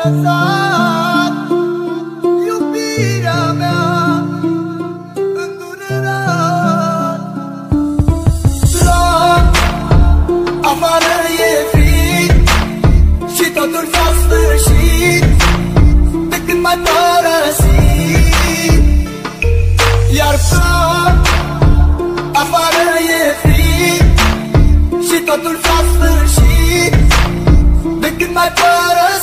lăsat iubirea mea îndurerat. La afară e frig și totul s-a sfârșit de când m-ai părăsit. Iar afară e frig și totul s-a sfârșit de când m-ai părăsit.